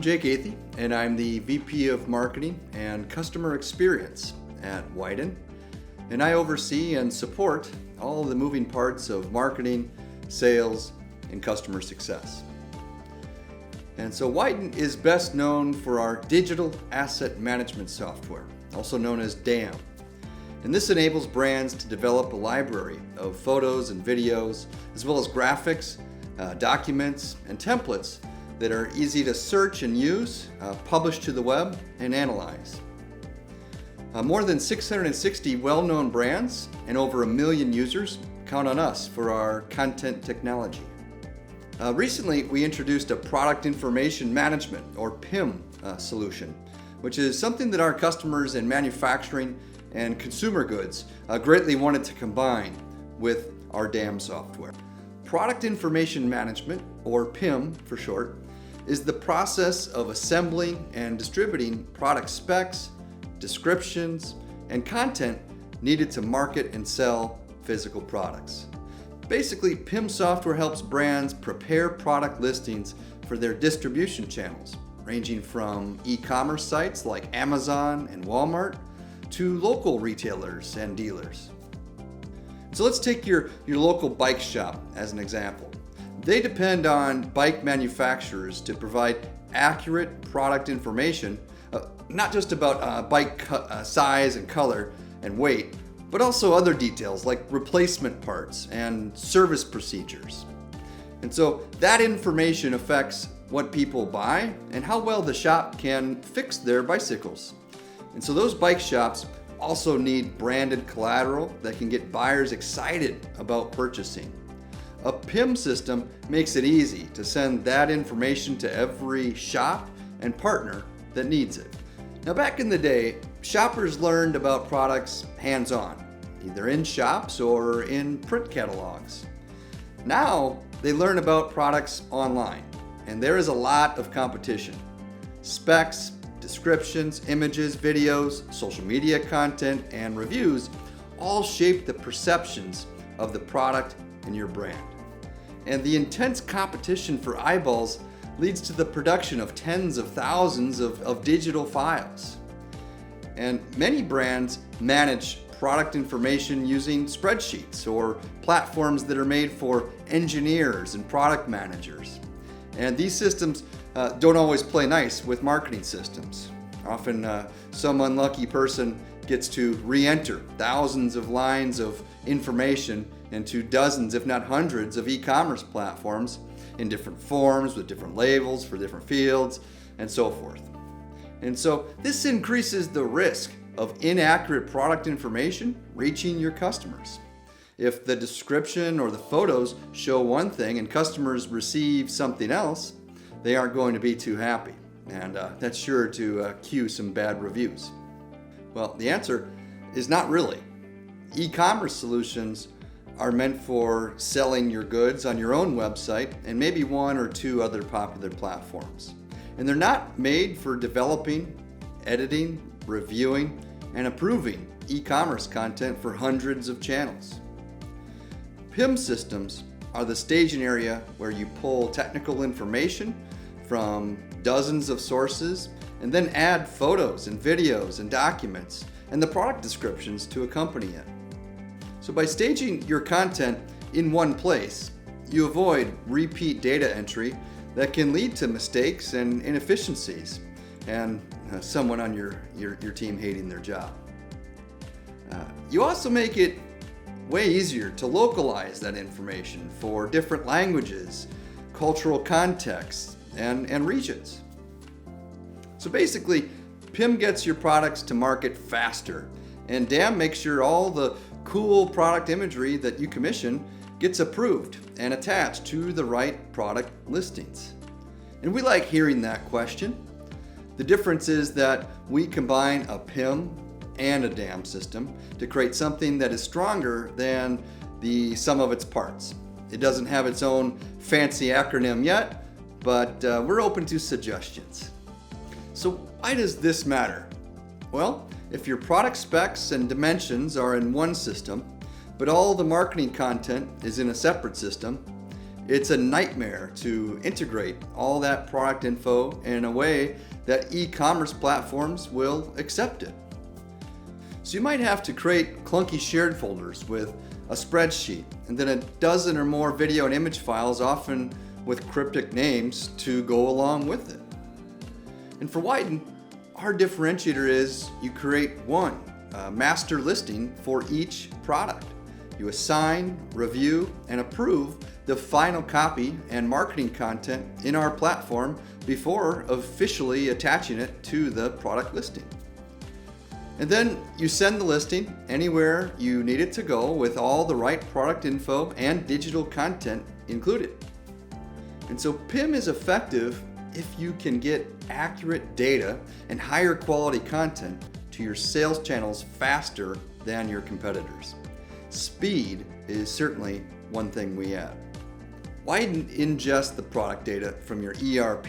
Jake Athy, and I'm the VP of Marketing and Customer Experience at Widen, and I oversee and support all the moving parts of marketing, sales, and customer success. And so Widen is best known for our digital asset management software, also known as DAM. And this enables brands to develop a library of photos and videos, as well as graphics, documents, and templates that are easy to search and use, publish to the web, and analyze. More than 660 well-known brands and over 1 million users count on us for our content technology. Recently, we introduced a product information management, or PIM, solution, which is something that our customers in manufacturing and consumer goods greatly wanted to combine with our DAM software. Product information management, or PIM for short, is the process of assembling and distributing product specs, descriptions, and content needed to market and sell physical products. Basically, PIM software helps brands prepare product listings for their distribution channels, ranging from e-commerce sites like Amazon and Walmart to local retailers and dealers. So let's take your local bike shop as an example. They depend on bike manufacturers to provide accurate product information, not just about bike size and color and weight, but also other details like replacement parts and service procedures. And so that information affects what people buy and how well the shop can fix their bicycles. And so those bike shops also need branded collateral that can get buyers excited about purchasing. A PIM system makes it easy to send that information to every shop and partner that needs it. Now, back in the day, shoppers learned about products hands-on, either in shops or in print catalogs. Now, they learn about products online, and there is a lot of competition. Specs, descriptions, images, videos, social media content, and reviews all shape the perceptions of the product and your brand. And the intense competition for eyeballs leads to the production of tens of thousands of digital files. And many brands manage product information using spreadsheets or platforms that are made for engineers and product managers. And these systems don't always play nice with marketing systems. Often some unlucky person gets to re-enter thousands of lines of information into dozens, if not hundreds, of e-commerce platforms in different forms with different labels for different fields and so forth. And so this increases the risk of inaccurate product information reaching your customers. If the description or the photos show one thing and customers receive something else, they aren't going to be too happy, and that's sure to cue some bad reviews. Well, the answer is not really. E-commerce solutions are meant for selling your goods on your own website and maybe one or two other popular platforms. And they're not made for developing, editing, reviewing, and approving e-commerce content for hundreds of channels. PIM systems are the staging area where you pull technical information from dozens of sources and then add photos and videos and documents and the product descriptions to accompany it. So by staging your content in one place, you avoid repeat data entry that can lead to mistakes and inefficiencies and someone on your team hating their job. You also make it way easier to localize that information for different languages, cultural contexts, and regions. So basically, PIM gets your products to market faster, and DAM makes sure all the cool product imagery that you commission gets approved and attached to the right product listings. And we like hearing that question. The difference is that we combine a PIM and a DAM system to create something that is stronger than the sum of its parts. It doesn't have its own fancy acronym yet, but we're open to suggestions. So why does this matter? Well, if your product specs and dimensions are in one system, but all the marketing content is in a separate system, It's a nightmare to integrate all that product info in a way that e-commerce platforms will accept it. So you might have to create clunky shared folders with a spreadsheet and then a dozen or more video and image files, often with cryptic names, to go along with it. And for Widen, our differentiator is you create one master listing for each product. You assign, review, and approve the final copy and marketing content in our platform before officially attaching it to the product listing. And then you send the listing anywhere you need it to go with all the right product info and digital content included. And so PIM is effective if you can get accurate data and higher quality content to your sales channels faster than your competitors. Speed is certainly one thing we add. Widen ingest the product data from your ERP,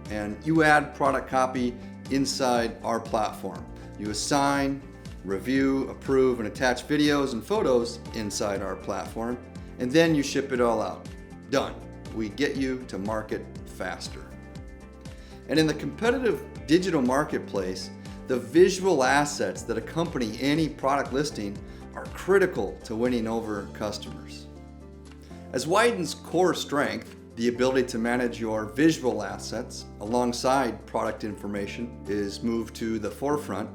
and you add product copy inside our platform. You assign, review, approve, and attach videos and photos inside our platform, and then you ship it all out. Done. We get you to market faster. And in the competitive digital marketplace, the visual assets that accompany any product listing are critical to winning over customers. As Widen's core strength, the ability to manage your visual assets alongside product information, is moved to the forefront,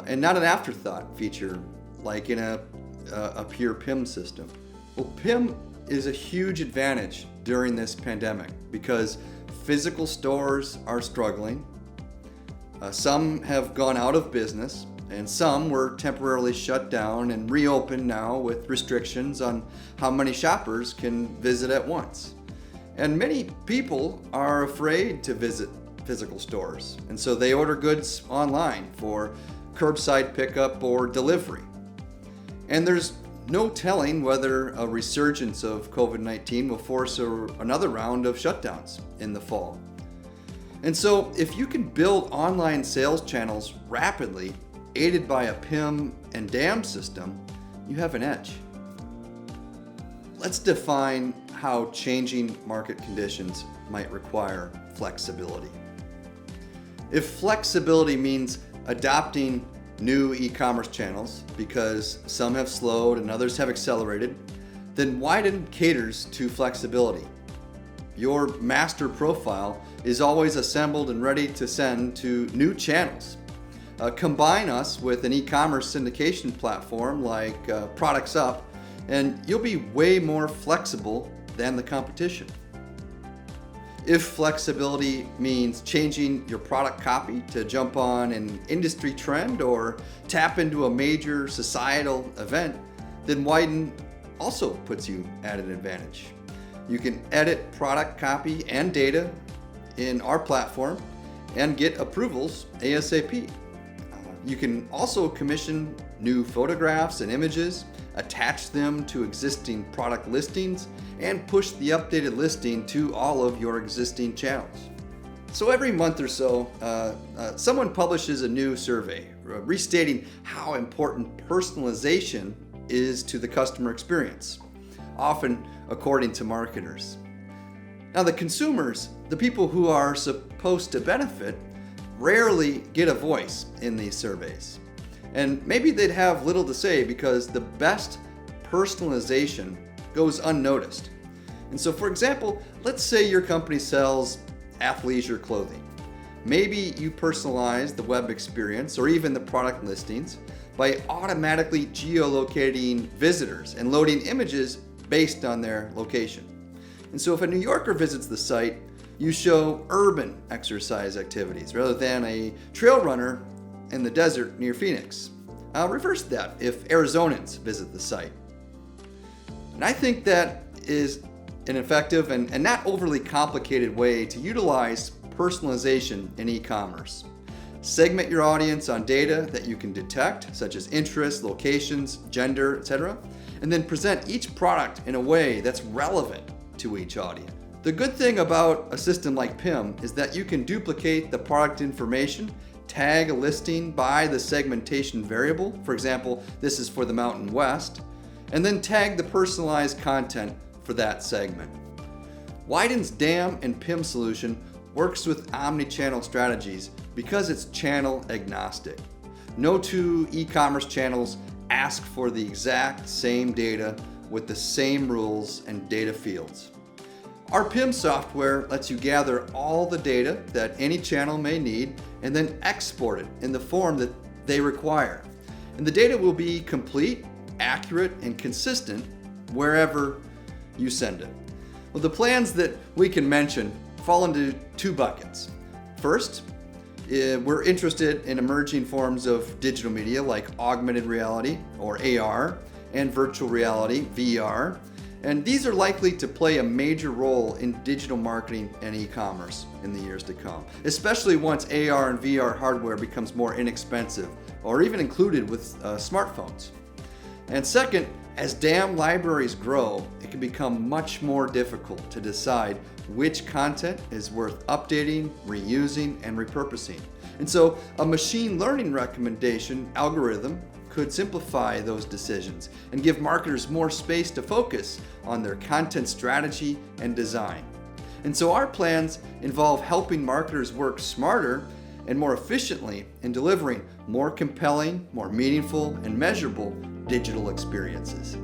and not an afterthought feature like in a pure PIM system. Well, PIM is a huge advantage during this pandemic because physical stores are struggling. Some have gone out of business, and some were temporarily shut down and reopened now with restrictions on how many shoppers can visit at once. And many people are afraid to visit physical stores, and so they order goods online for curbside pickup or delivery. And there's no telling whether a resurgence of COVID-19 will force another round of shutdowns in the fall. And so if you can build online sales channels rapidly, aided by a PIM and DAM system, you have an edge. Let's define how changing market conditions might require flexibility. If flexibility means adopting new e-commerce channels because some have slowed and others have accelerated, then Widen caters to flexibility. Your master profile is always assembled and ready to send to new channels. Combine us with an e-commerce syndication platform like Products Up, and you'll be way more flexible than the competition. If flexibility means changing your product copy to jump on an industry trend or tap into a major societal event, then Widen also puts you at an advantage. You can edit product copy and data in our platform and get approvals ASAP. You can also commission new photographs and images, attach them to existing product listings, and push the updated listing to all of your existing channels. So every month or so, someone publishes a new survey restating how important personalization is to the customer experience, often according to marketers. Now the consumers, the people who are supposed to benefit, rarely get a voice in these surveys. And maybe they'd have little to say because the best personalization goes unnoticed. And so, for example, let's say your company sells athleisure clothing. Maybe you personalize the web experience or even the product listings by automatically geolocating visitors and loading images based on their location. And so if a New Yorker visits the site, you show urban exercise activities rather than a trail runner in the desert near Phoenix. I'll reverse that if Arizonans visit the site. And I think that is an effective and not overly complicated way to utilize personalization in e-commerce. Segment your audience on data that you can detect, such as interests, locations, gender, etc., and then present each product in a way that's relevant to each audience. The good thing about a system like PIM is that you can duplicate the product information, tag a listing by the segmentation variable, for example, this is for the Mountain West, and then tag the personalized content for that segment. Widen's DAM and PIM solution works with omni-channel strategies because it's channel agnostic. No two e-commerce channels ask for the exact same data with the same rules and data fields. Our PIM software lets you gather all the data that any channel may need and then export it in the form that they require. And the data will be complete, accurate, and consistent wherever you send it. Well, the plans that we can mention fall into two buckets. First, we're interested in emerging forms of digital media like augmented reality or AR and virtual reality, VR. And these are likely to play a major role in digital marketing and e-commerce in the years to come, especially once AR and VR hardware becomes more inexpensive or even included with smartphones. And second, as DAM libraries grow, it can become much more difficult to decide which content is worth updating, reusing, and repurposing. And so a machine learning recommendation algorithm could simplify those decisions and give marketers more space to focus on their content strategy and design. And so our plans involve helping marketers work smarter and more efficiently in delivering more compelling, more meaningful, and measurable digital experiences.